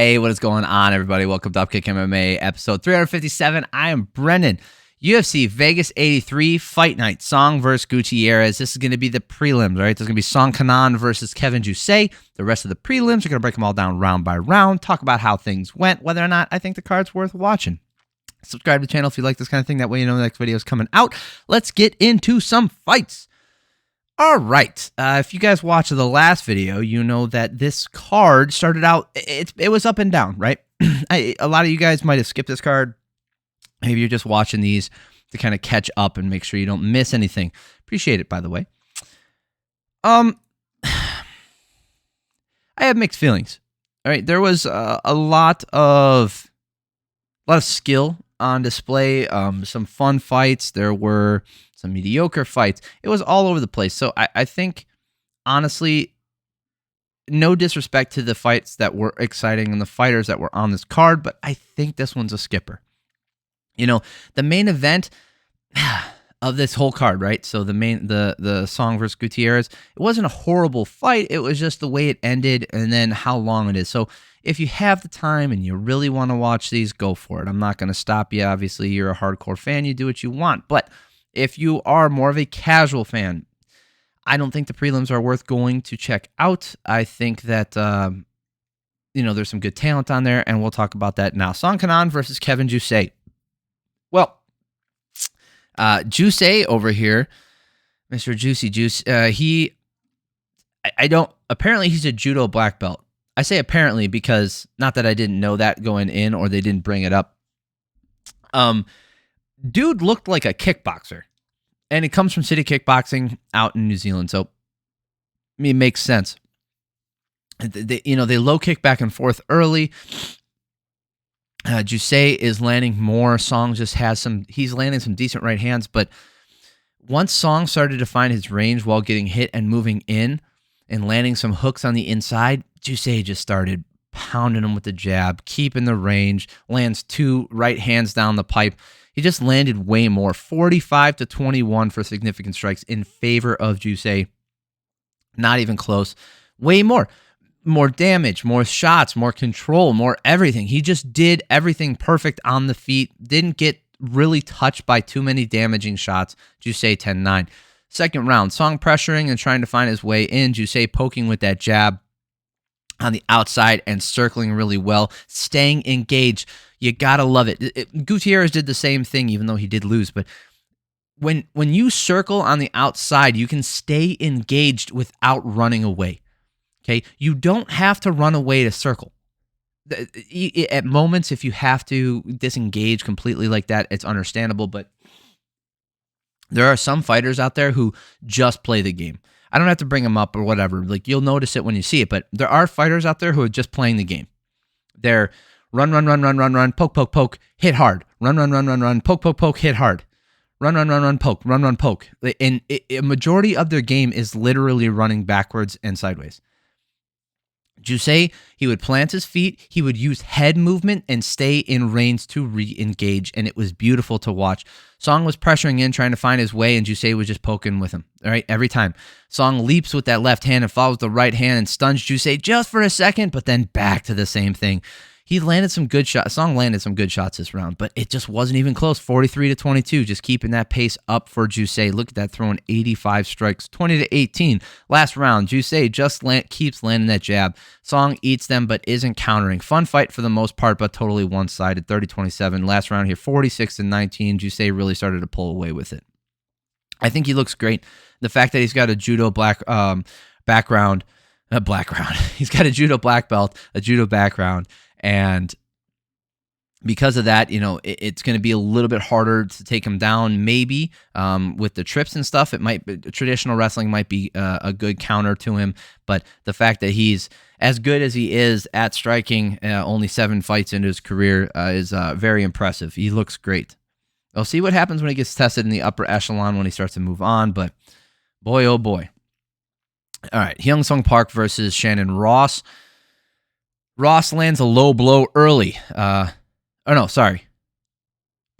Hey, what is going on, everybody? Welcome to Upkick MMA, episode 357. I am Brendan. UFC Vegas 83 Fight Night, Song versus Gutierrez. This is going to be the prelims, right? There's going to be Song Kenan versus Kevin Jousset. The rest of the prelims are going to break them all down round by round, talk about how things went, whether or not I think the card's worth watching. Subscribe to the channel if you like this kind of thing. That way you know the next video is coming out. Let's get into some fights. All right. If you guys watched the last video, you know that this card started out, it was up and down, right? A lot of you guys might have skipped this card. Maybe you're just watching these to kind of catch up and make sure you don't miss anything. Appreciate it, by the way. I have mixed feelings. All right, there was a lot of skill on display. Some fun fights. There were some mediocre fights. It was all over the place. So I think, honestly, no disrespect to the fights that were exciting and the fighters that were on this card, but I think this one's a skipper. You know, the main event of this whole card, right? So the Song versus Gutierrez, it wasn't a horrible fight. It was just the way it ended and then how long it is. So if you have the time and you really want to watch these, go for it. I'm not going to stop you. Obviously, you're a hardcore fan. You do what you want. But if you are more of a casual fan, I don't think the prelims are worth going to check out. I think that, there's some good talent on there, and we'll talk about that now. Song Kenan versus Kevin Jousset. Well, Jousset over here, Mr. Juicy Juice, apparently he's a judo black belt. I say apparently because, not that I didn't know that going in or they didn't bring it up. Dude looked like a kickboxer, and it comes from City Kickboxing out in New Zealand, so it makes sense. They low kick back and forth early. Jousset is landing more. Song just he's landing some decent right hands, but once Song started to find his range while getting hit and moving in and landing some hooks on the inside, Jousset just started pounding him with the jab, keeping the range, lands 2 right hands down the pipe. He just landed way more, 45-21 for significant strikes in favor of Jousset. Not even close. Way more. More damage, more shots, more control, more everything. He just did everything perfect on the feet. Didn't get really touched by too many damaging shots. Jousset 10-9. Second round, Song pressuring and trying to find his way in. Jousset poking with that jab on the outside and circling really well. Staying engaged. You gotta love it. Gutierrez did the same thing, even though he did lose. But when you circle on the outside, you can stay engaged without running away. Okay, you don't have to run away to circle. At moments, if you have to disengage completely like that, it's understandable. But there are some fighters out there who just play the game. I don't have to bring them up or whatever. Like, you'll notice it when you see it. But there are fighters out there who are just playing the game. They're run, poke, hit hard. Run, poke, hit hard. Run, poke. And a majority of their game is literally running backwards and sideways. Jousset, he would plant his feet, he would use head movement and stay in range to re-engage, and it was beautiful to watch. Song was pressuring in, trying to find his way, and Jousset was just poking with him, all right, every time. Song leaps with that left hand and follows the right hand and stuns Jousset just for a second, but then back to the same thing. He landed some good shots. Song landed some good shots this round, but it just wasn't even close. 43-22, just keeping that pace up for Jousset. Look at that, throwing 85 strikes, 20-18. Last round, Jousset just keeps landing that jab. Song eats them, but isn't countering. Fun fight for the most part, but totally one-sided. 30-27. Last round here, 46-19. Jousset really started to pull away with it. I think he looks great. The fact that he's got a judo background. He's got a judo black belt, a judo background. And because of that, it's going to be a little bit harder to take him down. Maybe with the trips and stuff, traditional wrestling might be a good counter to him. But the fact that he's as good as he is at striking, only 7 fights into his career, is very impressive. He looks great. We'll see what happens when he gets tested in the upper echelon when he starts to move on. But boy, oh boy. All right, Hyunsung Park versus Shannon Ross. Ross lands a low blow early.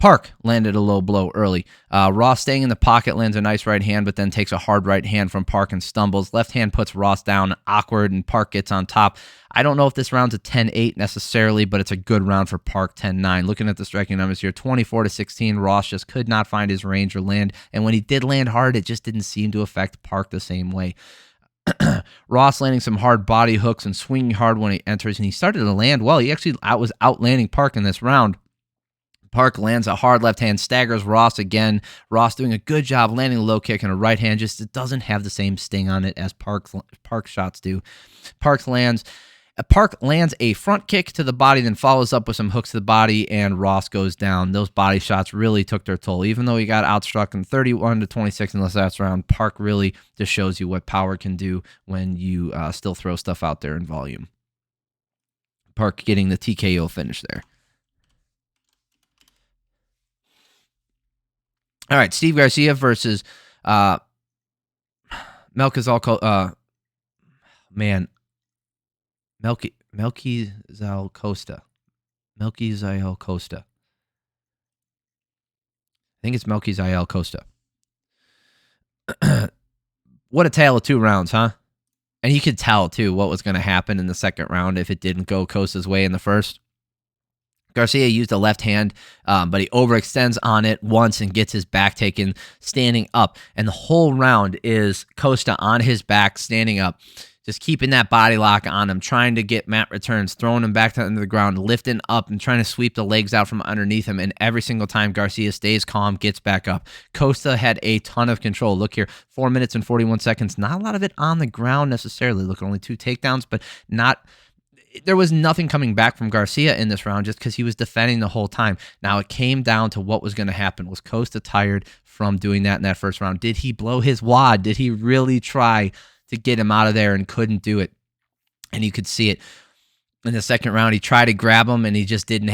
Park landed a low blow early. Ross staying in the pocket lands a nice right hand, but then takes a hard right hand from Park and stumbles. Left hand puts Ross down, awkward, and Park gets on top. I don't know if this round's a 10-8 necessarily, but it's a good round for Park, 10-9. Looking at the striking numbers here, 24-16. Ross just could not find his range or land, and when he did land hard, it just didn't seem to affect Park the same way. Ross landing some hard body hooks and swinging hard when he enters, and he started to land well. He actually was outlanding Park in this round. Park lands a hard left hand, staggers Ross again. Ross doing a good job landing a low kick and a right hand, just it doesn't have the same sting on it as Park shots do. Park lands a front kick to the body, then follows up with some hooks to the body, and Ross goes down. Those body shots really took their toll. Even though he got outstruck in 31-26 in the last round, Park really just shows you what power can do when you still throw stuff out there in volume. Park getting the TKO finish there. All right, Steve Garcia versus Melquizael. Melquizael Costa. Melquizael Costa. I think it's Melquizael Costa. What a tale of two rounds, huh? And you could tell, too, what was going to happen in the second round if it didn't go Costa's way in the first. Garcia used a left hand, but he overextends on it once and gets his back taken standing up. And the whole round is Costa on his back, standing up, just keeping that body lock on him, trying to get mat returns, throwing him back to the ground, lifting up and trying to sweep the legs out from underneath him. And every single time Garcia stays calm, gets back up. Costa had a ton of control. Look here, 4 minutes and 41 seconds. Not a lot of it on the ground necessarily. Look, only 2 takedowns, but there was nothing coming back from Garcia in this round just because he was defending the whole time. Now, it came down to what was going to happen. Was Costa tired from doing that in that first round? Did he blow his wad? Did he really try to get him out of there and couldn't do it? And you could see it. In the second round, he tried to grab him, and he just didn't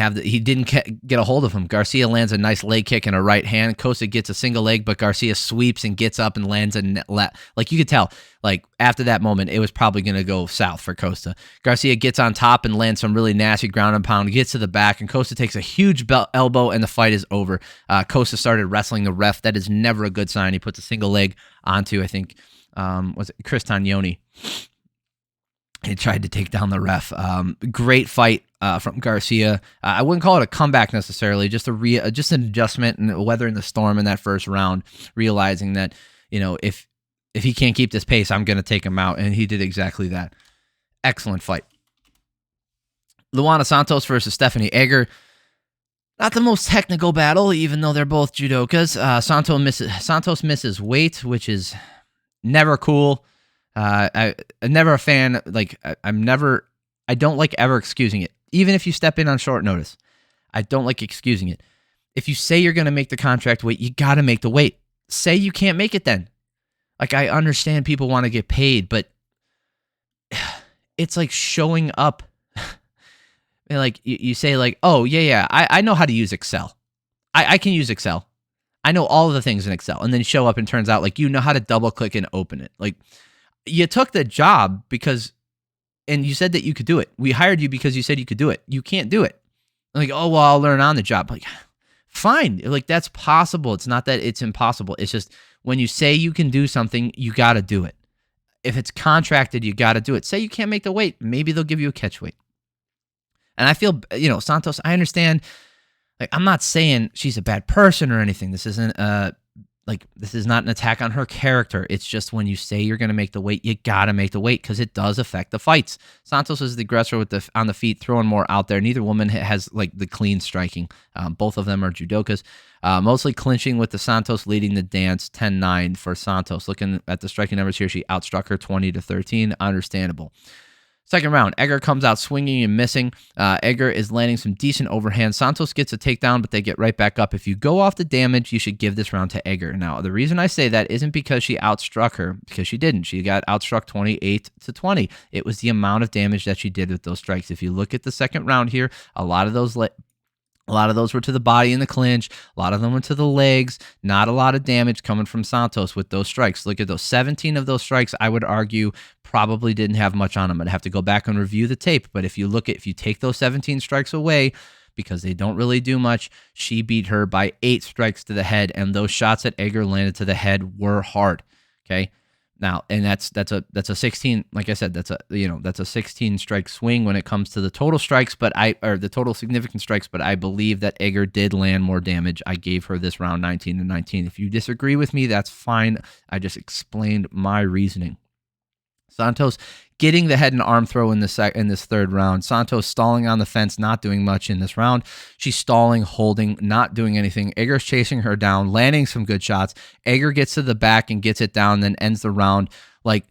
get a hold of him. Garcia lands a nice leg kick and a right hand. Costa gets a single leg, but Garcia sweeps and gets up and lands a left. Like, you could tell, like, after that moment, it was probably going to go south for Costa. Garcia gets on top and lands some really nasty ground and pound, gets to the back, and Costa takes a huge elbow, and the fight is over. Costa started wrestling the ref. That is never a good sign. He puts a single leg onto, I think, was it Chris Tognoni? He tried to take down the ref. Great fight from Garcia. I wouldn't call it a comeback necessarily, just an adjustment and weathering the storm in that first round, realizing that, you know, if he can't keep this pace, I'm going to take him out, and he did exactly that. Excellent fight. Luana Santos versus Stephanie Egger. Not the most technical battle, even though they're both judokas. Santos misses weight, which is never cool. I'm never a fan. Like, I don't like ever excusing it. Even if you step in on short notice, I don't like excusing it. If you say you're going to make the contract weight, you got to make the weight. Say you can't make it then. Like, I understand people want to get paid, but it's like showing up. And like, you say like, oh, yeah, I know how to use Excel. I can use Excel. I know all of the things in Excel. And then show up and turns out like you know how to double click and open it. Like, you took the job and you said that you could do it. We hired you because you said you could do it. You can't do it. Like, oh, well, I'll learn on the job. Like, fine. Like, that's possible. It's not that it's impossible. It's just when you say you can do something, you got to do it. If it's contracted, you got to do it. Say you can't make the weight. Maybe they'll give you a catch weight. And I feel, Santos, I understand. Like, I'm not saying she's a bad person or anything. This isn't this is not an attack on her character. It's just when you say you're going to make the weight, you got to make the weight because it does affect the fights. Santos is the aggressor on the feet, throwing more out there. Neither woman has like the clean striking. Both of them are judokas. Mostly clinching with the Santos leading the dance, 10-9 for Santos. Looking at the striking numbers here, she outstruck her 20-13. Understandable. Second round, Egger comes out swinging and missing. Egger is landing some decent overhand. Santos gets a takedown, but they get right back up. If you go off the damage, you should give this round to Egger. Now, the reason I say that isn't because she outstruck her, because she didn't. She got outstruck 28-20. It was the amount of damage that she did with those strikes. If you look at the second round here, a lot of those were to the body in the clinch. A lot of them went to the legs. Not a lot of damage coming from Santos with those strikes. Look at those 17 of those strikes, I would argue, probably didn't have much on them. I'd have to go back and review the tape. But if you take those 17 strikes away, because they don't really do much. She beat her by 8 strikes to the head, and those shots that Egger landed to the head were hard. Okay. Now, and that's a 16. Like I said, that's a 16 strike swing when it comes to the total strikes, the total significant strikes. But I believe that Egger did land more damage. I gave her this round 19-19. If you disagree with me, that's fine. I just explained my reasoning. Santos getting the head and arm throw in this third round. Santos stalling on the fence, not doing much in this round. She's stalling, holding, not doing anything. Egger's chasing her down, landing some good shots. Egger gets to the back and gets it down, then ends the round like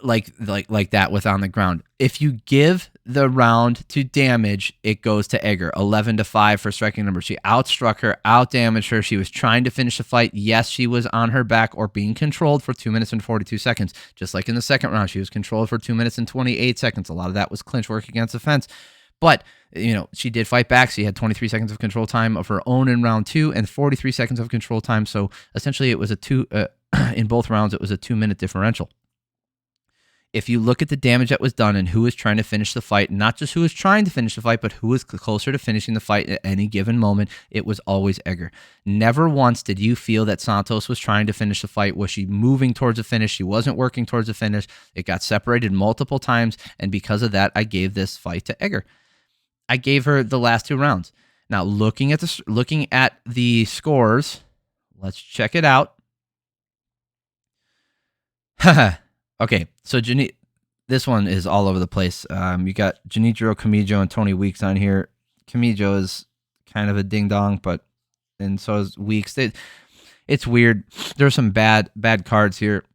that with on the ground. If you give the round to damage, it goes to Egger. 11-5 for striking number. She outstruck her, outdamaged her. She was trying to finish the fight. Yes, she was on her back or being controlled for 2 minutes and 42 seconds. Just like in the second round, she was controlled for 2 minutes and 28 seconds. A lot of that was clinch work against the fence. But, she did fight back. She had 23 seconds of control time of her own in round 2 and 43 seconds of control time. So essentially it was in both rounds, it was a 2-minute differential. If you look at the damage that was done and who was trying to finish the fight, not just who was trying to finish the fight, but who was closer to finishing the fight at any given moment, it was always Egger. Never once did you feel that Santos was trying to finish the fight. Was she moving towards a finish? She wasn't working towards a finish. It got separated multiple times, and because of that, I gave this fight to Egger. I gave her the last 2 rounds. Now, looking at the scores, let's check it out. Okay, so this one is all over the place. You got Genichiro Kamijo and Tony Weeks on here. Kamijo is kind of a ding-dong, and so is Weeks. It's weird. There's some bad cards here.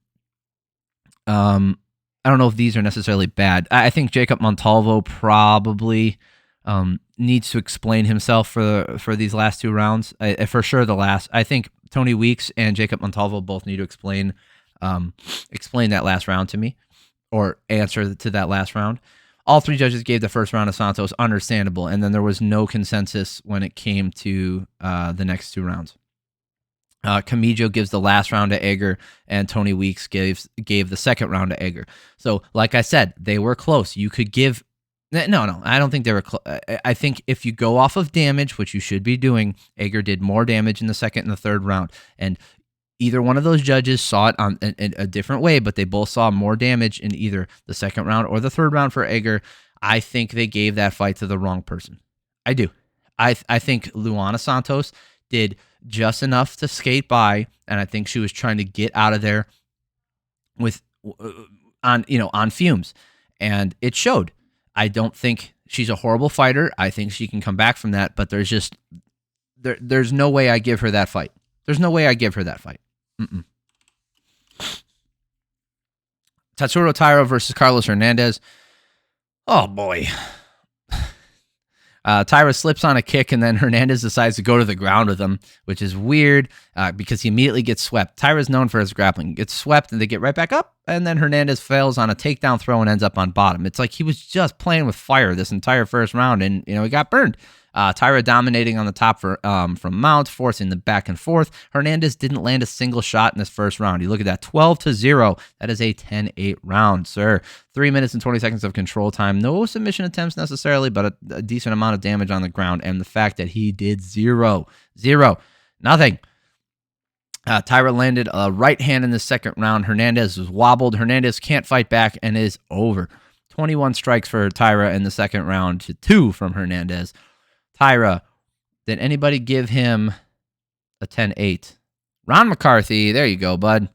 I don't know if these are necessarily bad. I think Jacob Montalvo probably needs to explain himself for these last 2 rounds. For sure the last. I think Tony Weeks and Jacob Montalvo both need to explain that last round to me, or answer to that last round. All 3 judges gave the first round of Santos, understandable, and then there was no consensus when it came to the next 2 rounds. Kamijo gives the last round to Egger, and Tony Weeks gave the second round to Egger. So, like I said, they were close. You could give... No, I don't think they were I think if you go off of damage, which you should be doing, Egger did more damage in the second and the third round, and either one of those judges saw it in a different way, but they both saw more damage in either the second round or the third round for Egger. I think they gave that fight to the wrong person. I do. I think Luana Santos did just enough to skate by, and I think she was trying to get out of there on fumes, and it showed. I don't think she's a horrible fighter. I think she can come back from that, but there's no way I give her that fight. There's no way I give her that fight. Tatsuro Taira versus Carlos Hernandez. Oh, boy. Taira slips on a kick, and then Hernandez decides to go to the ground with him, which is weird because he immediately gets swept. Taira's known for his grappling. Gets swept, and they get right back up, and then Hernandez fails on a takedown throw and ends up on bottom. It's like he was just playing with fire this entire first round, and he got burned. Taira dominating on the top from mount, forcing the back and forth. Hernandez didn't land a single shot in this first round. You look at that, 12-0. That is a 10-8 round, sir. 3 minutes and 20 seconds of control time. No submission attempts necessarily, but a decent amount of damage on the ground. And the fact that he did nothing. Taira landed a right hand in the second round. Hernandez was wobbled. Hernandez can't fight back and is over. 21 strikes for Taira in the second round to 2 from Hernandez. Taira, did anybody give him a 10-8? Ron McCarthy, there you go, bud.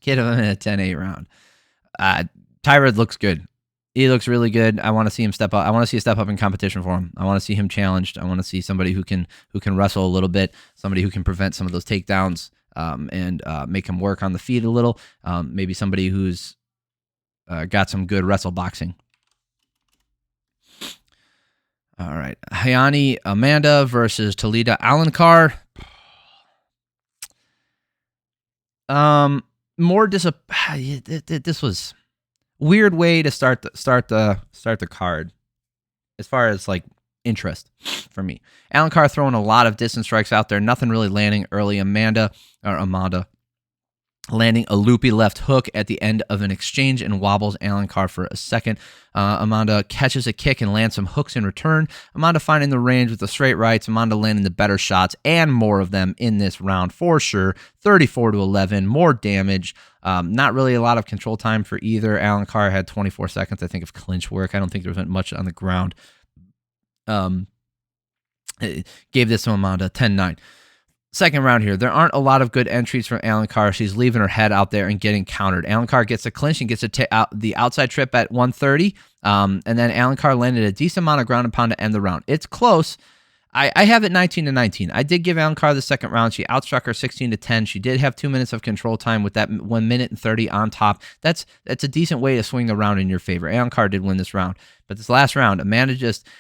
Give him a 10-8 round. Taira looks good. He looks really good. I want to see him step up. I want to see a step up in competition for him. I want to see him challenged. I want to see somebody who can wrestle a little bit, somebody who can prevent some of those takedowns and make him work on the feet a little. Maybe somebody who's got some good wrestle boxing. All right. Hayani Amanda versus Talita Alencar. This was weird way to start the card as far as like interest for me. Alencar throwing a lot of distance strikes out there, nothing really landing early. Amanda landing a loopy left hook at the end of an exchange and wobbles Alencar for a second. Amanda catches a kick and lands some hooks in return. Amanda finding the range with the straight rights. Amanda landing the better shots and more of them in this round for sure. 34-11, more damage. Not really a lot of control time for either. Alencar had 24 seconds, I think, of clinch work. I don't think there was much on the ground. Gave this to Amanda 10-9. Second round here, there aren't a lot of good entries from Alencar. She's leaving her head out there and getting countered. Alencar gets a clinch and gets the outside trip at 130, and then Alencar landed a decent amount of ground and pound to end the round. It's close. I have it 19-19. I did give Alencar the second round. She outstruck her 16-10. She did have 2 minutes of control time with that 1 minute and 30 on top. That's a decent way to swing the round in your favor. Alencar did win this round. But this last round, Amanda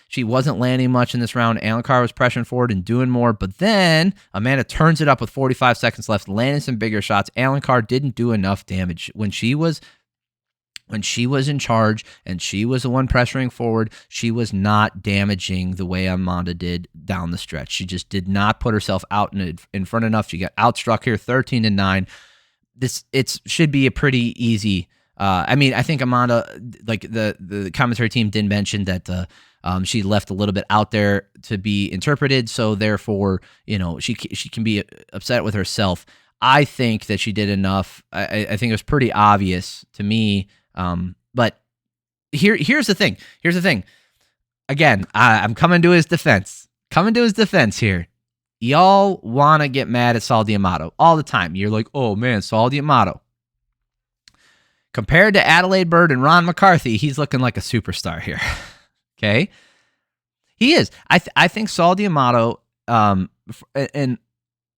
she wasn't landing much in this round. Alencar was pressuring forward and doing more. But then Amanda turns it up with 45 seconds left, landing some bigger shots. Alencar didn't do enough damage. When she was in charge and she was the one pressuring forward, she was not damaging the way Amanda did down the stretch. She just did not put herself out in front enough. She got outstruck here 13-9. It should be a pretty easy. I think Amanda, like the commentary team did mention that she left a little bit out there to be interpreted. So therefore, she can be upset with herself. I think that she did enough. I think it was pretty obvious to me. But here's the thing. Again, I'm coming to his defense. Here. Y'all want to get mad at Saul D'Amato all the time. You're like, oh man, Saul D'Amato. Compared to Adelaide Bird and Ron McCarthy, he's looking like a superstar here. Okay? He is. I think Saul D'Amato, in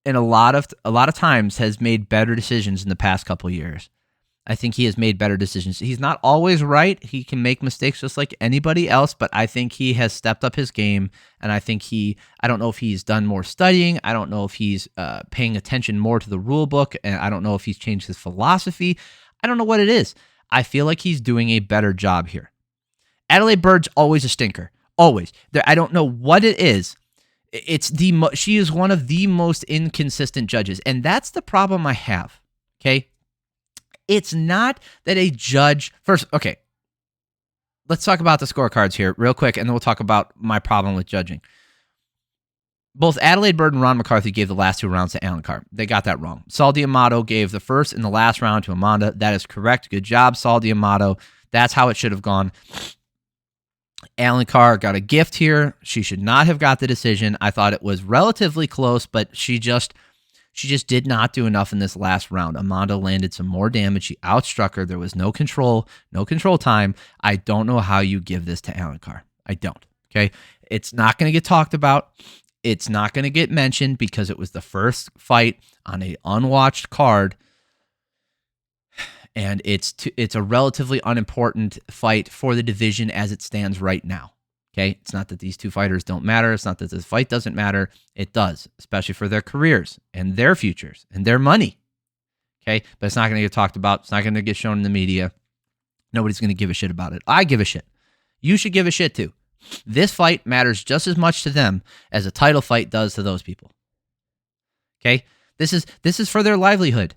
a lot of times has made better decisions in the past couple years. I think he has made better decisions. He's not always right. He can make mistakes just like anybody else, but I think he has stepped up his game, and I think I don't know if he's done more studying. I don't know if he's paying attention more to the rule book, and I don't know if he's changed his philosophy. I don't know what it is. I feel like he's doing a better job here. Adelaide Bird's always a stinker. Always. I don't know what it is. She is one of the most inconsistent judges, and that's the problem I have. Okay? It's not that a judge... First, okay, let's talk about the scorecards here real quick, and then we'll talk about my problem with judging. Both Adelaide Bird and Ron McCarthy gave the last 2 rounds to Alencar. They got that wrong. Saul D'Amato gave the first and the last round to Amanda. That is correct. Good job, Saul D'Amato. That's how it should have gone. Alencar got a gift here. She should not have got the decision. I thought it was relatively close, but she just did not do enough in this last round. Amanda landed some more damage. She outstruck her. There was no control time. I don't know how you give this to Alencar. I don't. Okay? It's not going to get talked about. It's not going to get mentioned because it was the first fight on an unwatched card, and it's a relatively unimportant fight for the division as it stands right now. Okay, it's not that these two fighters don't matter. It's not that this fight doesn't matter. It does, especially for their careers and their futures and their money. Okay, but it's not going to get talked about. It's not going to get shown in the media. Nobody's going to give a shit about it. I give a shit. You should give a shit too. This fight matters just as much to them as a title fight does to those people. Okay? This is for their livelihood.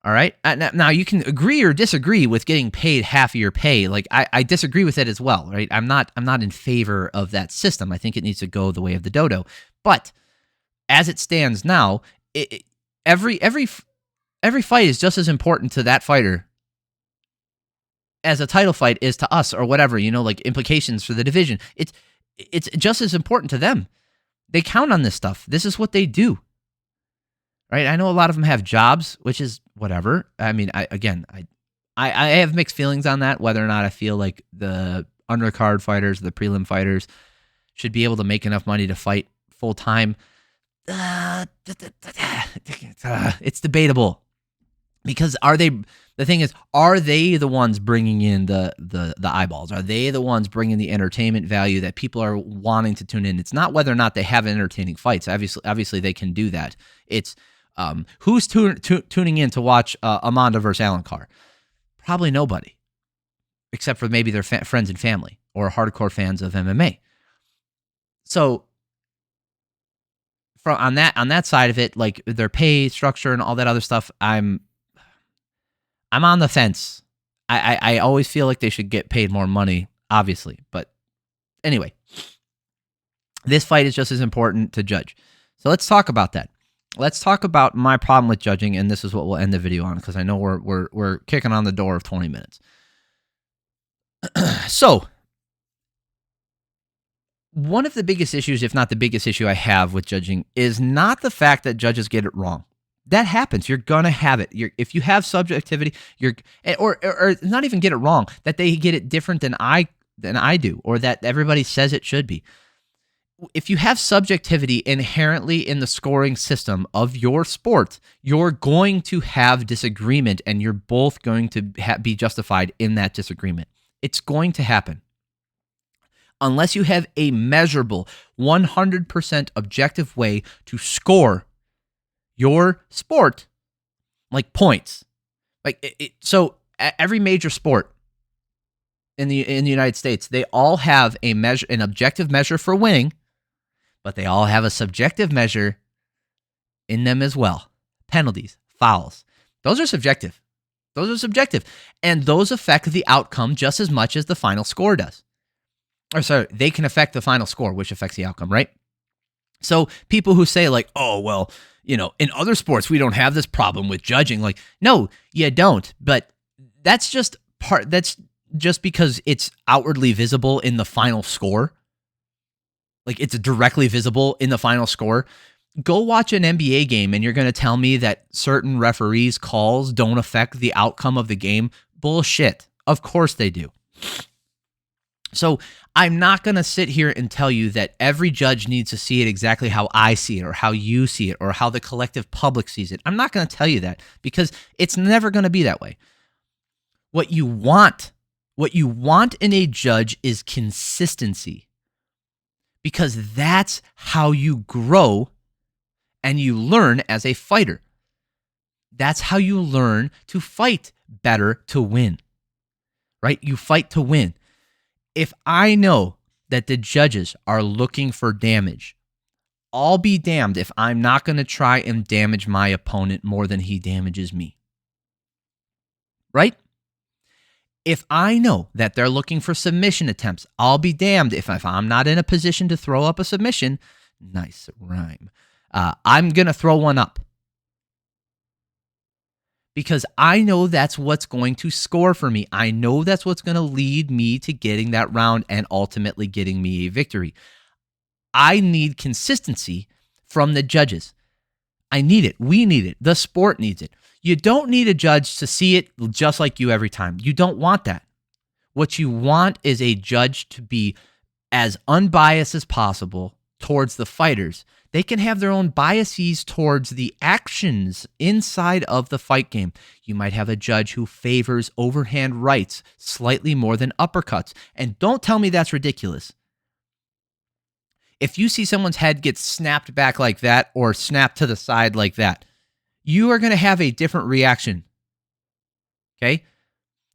All right? Now, you can agree or disagree with getting paid half of your pay. Like, I disagree with it as well, right? I'm not in favor of that system. I think it needs to go the way of the dodo. But as it stands now, every fight is just as important to that fighter as a title fight is to us or whatever, like implications for the division. It's just as important to them. They count on this stuff. This is what they do. Right? I know a lot of them have jobs, which is whatever. I mean, I have mixed feelings on that, whether or not I feel like the undercard fighters, the prelim fighters should be able to make enough money to fight full time. It's debatable. Because the thing is, are they the ones bringing in the eyeballs? Are they the ones bringing the entertainment value that people are wanting to tune in? It's not whether or not they have entertaining fights. Obviously they can do that. It's who's tuning in to watch Amanda versus Alencar? Probably nobody, except for maybe their friends and family or hardcore fans of MMA. So on that side of it, like their pay structure and all that other stuff, I'm on the fence. I always feel like they should get paid more money, obviously. But anyway, this fight is just as important to judge. So let's talk about that. Let's talk about my problem with judging, and this is what we'll end the video on, because I know we're kicking on the door of 20 minutes. So, one of the biggest issues, if not the biggest issue I have with judging, is not the fact that judges get it wrong. That happens. You're gonna have it. If you have subjectivity, or not even get it wrong, that they get it different than I do, or that everybody says it should be. If you have subjectivity inherently in the scoring system of your sport, you're going to have disagreement, and you're both going to be justified in that disagreement. It's going to happen. Unless you have a measurable 100% objective way to score your sport, like points. So every major sport in the United States, they all have an objective measure for winning, but they all have a subjective measure in them as well. Penalties, fouls. Those are subjective. And those affect the outcome just as much as the final score does. Or sorry, they can affect the final score, which affects the outcome, right? So people who say like, oh, well, in other sports, we don't have this problem with judging. Like, no, you don't. But that's just because it's outwardly visible in the final score. Like, it's directly visible in the final score. Go watch an NBA game and you're going to tell me that certain referees' calls don't affect the outcome of the game? Bullshit. Of course they do. So I'm not going to sit here and tell you that every judge needs to see it exactly how I see it, or how you see it, or how the collective public sees it. I'm not going to tell you that, because it's never going to be that way. What you want in a judge is consistency, because that's how you grow and you learn as a fighter. That's how you learn to fight better to win, right? You fight to win. If I know that the judges are looking for damage, I'll be damned if I'm not going to try and damage my opponent more than he damages me. Right? If I know that they're looking for submission attempts, I'll be damned if I'm not in a position to throw up a submission. Nice rhyme. I'm going to throw one up. Because I know that's what's going to score for me. I know that's what's going to lead me to getting that round and ultimately getting me a victory. I need consistency from the judges. I need it. We need it. The sport needs it. You don't need a judge to see it just like you every time. You don't want that. What you want is a judge to be as unbiased as possible towards the fighters. They can have their own biases towards the actions inside of the fight game. You might have a judge who favors overhand rights slightly more than uppercuts. And don't tell me that's ridiculous. If you see someone's head get snapped back like that or snapped to the side like that, you are going to have a different reaction. Okay?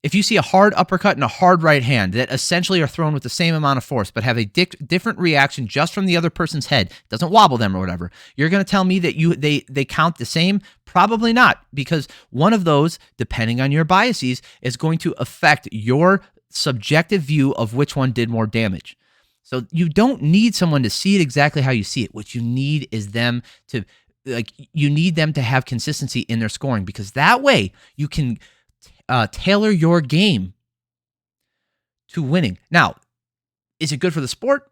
If you see a hard uppercut and a hard right hand that essentially are thrown with the same amount of force but have a different reaction just from the other person's head, doesn't wobble them or whatever, you're going to tell me that they count the same? Probably not, because one of those, depending on your biases, is going to affect your subjective view of which one did more damage. So you don't need someone to see it exactly how you see it. What you need is them to have consistency in their scoring, because that way you can tailor your game to winning. Now, is it good for the sport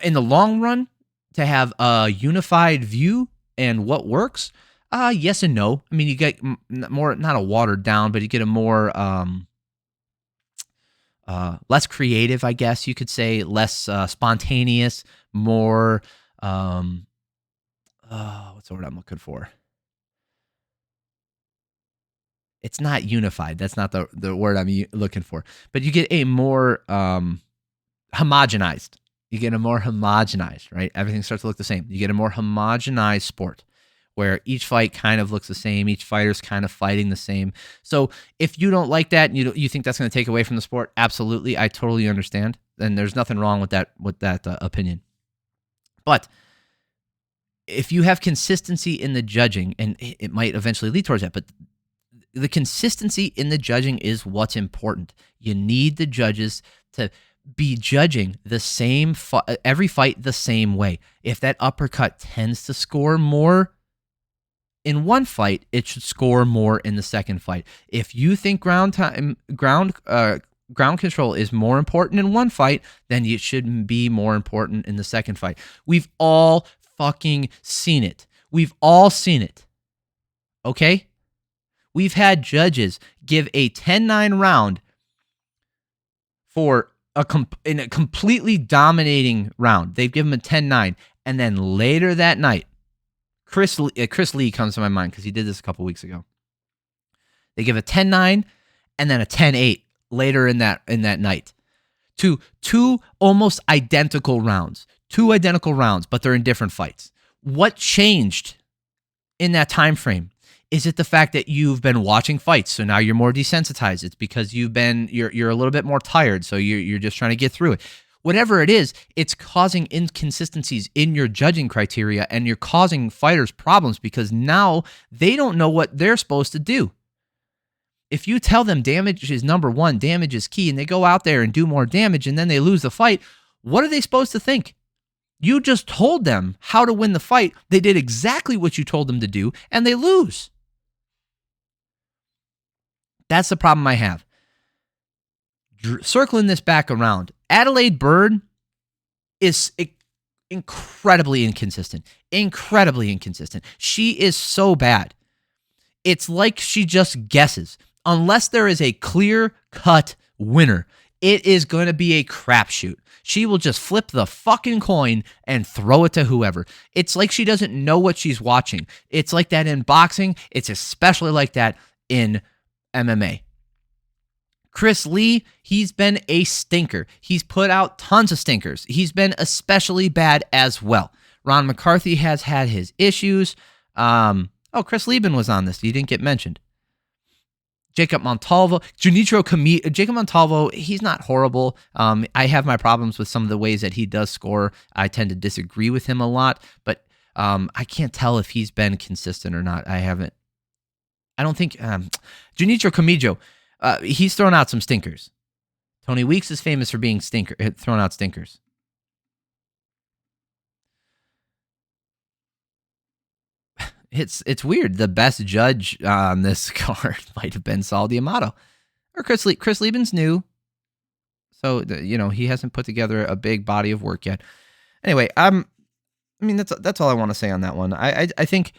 in the long run to have a unified view and what works? Yes and no. I mean, you get more, not a watered down, but you get a more less creative, I guess you could say, less spontaneous, more what's the word I'm looking for? It's not unified. That's not the word I'm looking for. But you get a more homogenized. You get a more homogenized, right? Everything starts to look the same. You get a more homogenized sport where each fight kind of looks the same. Each fighter's kind of fighting the same. So if you don't like that and you think that's going to take away from the sport, absolutely, I totally understand. And there's nothing wrong with that opinion. But if you have consistency in the judging, and it might eventually lead towards that, but the consistency in the judging is what's important. You need the judges to be judging the same every fight the same way. If that uppercut tends to score more in one fight, it should score more in the second fight. If you think ground control is more important in one fight, then it should be more important in the second fight. We've all fucking seen it. We've all seen it. Okay? We've had judges give a 10-9 round for in a completely dominating round. They've given him a 10-9, and then later that night, Chris Lee comes to my mind because he did this a couple weeks ago. They give a 10-9 and then a 10-8 later in that night. Two almost identical rounds. Two identical rounds, but they're in different fights. What changed in that time frame? Is it the fact that you've been watching fights, so now you're more desensitized? It's because you're a little bit more tired, so you're just trying to get through it. Whatever it is, it's causing inconsistencies in your judging criteria, and you're causing fighters problems because now they don't know what they're supposed to do. If you tell them damage is number one, damage is key, and they go out there and do more damage and then they lose the fight, what are they supposed to think? You just told them how to win the fight. They did exactly what you told them to do, and they lose. That's the problem I have. Circling this back around, Adelaide Byrd is incredibly inconsistent. Incredibly inconsistent. She is so bad. It's like she just guesses. Unless there is a clear-cut winner, it is going to be a crapshoot. She will just flip the fucking coin and throw it to whoever. It's like she doesn't know what she's watching. It's like that in boxing. It's especially like that in MMA. Chris Lee, he's been a stinker. He's put out tons of stinkers. He's been especially bad as well. Ron McCarthy has had his issues. Chris Lieben was on this. He didn't get mentioned. Jacob Montalvo, Jacob Montalvo, he's not horrible. I have my problems with some of the ways that he does score. I tend to disagree with him a lot, but I can't tell if he's been consistent or not. I don't think Junichiro Kamijo, he's thrown out some stinkers. Tony Weeks is famous for being throwing out stinkers. It's weird. The best judge on this card might have been Saul D'Amato. Or Chris Lieben's new. So, he hasn't put together a big body of work yet. Anyway, that's all I want to say on that one. I think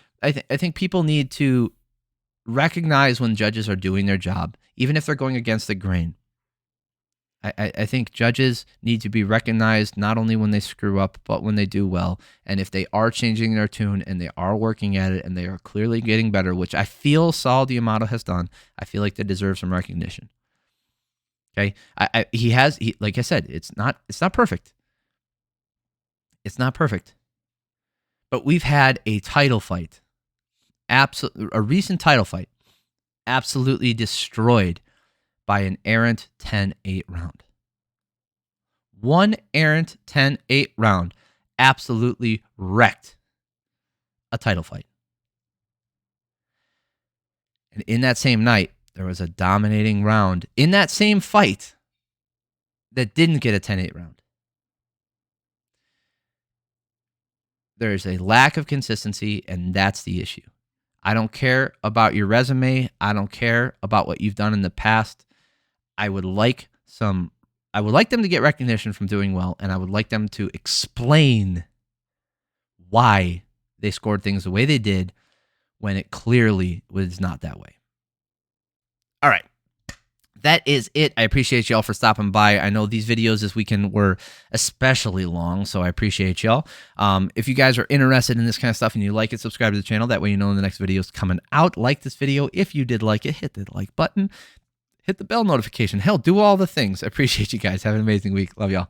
people need to recognize when judges are doing their job, even if they're going against the grain. I think judges need to be recognized not only when they screw up, but when they do well. And if they are changing their tune and they are working at it and they are clearly getting better, which I feel Saul D'Amato has done, I feel like they deserve some recognition. Okay, he like I said, it's not perfect. It's not perfect. But we've had a title fight, a recent title fight, absolutely destroyed by an errant 10-8 round. One errant 10-8 round absolutely wrecked a title fight. And in that same night, there was a dominating round in that same fight that didn't get a 10-8 round. There is a lack of consistency, and that's the issue. I don't care about your resume. I don't care about what you've done in the past. I would like them to get recognition from doing well, and I would like them to explain why they scored things the way they did when it clearly was not that way. All right. That is it. I appreciate y'all for stopping by. I know these videos this weekend were especially long, so I appreciate y'all. If you guys are interested in this kind of stuff and you like it, subscribe to the channel. That way you know when the next video is coming out. Like this video. If you did like it, hit the like button. Hit the bell notification. Hell, do all the things. I appreciate you guys. Have an amazing week. Love y'all.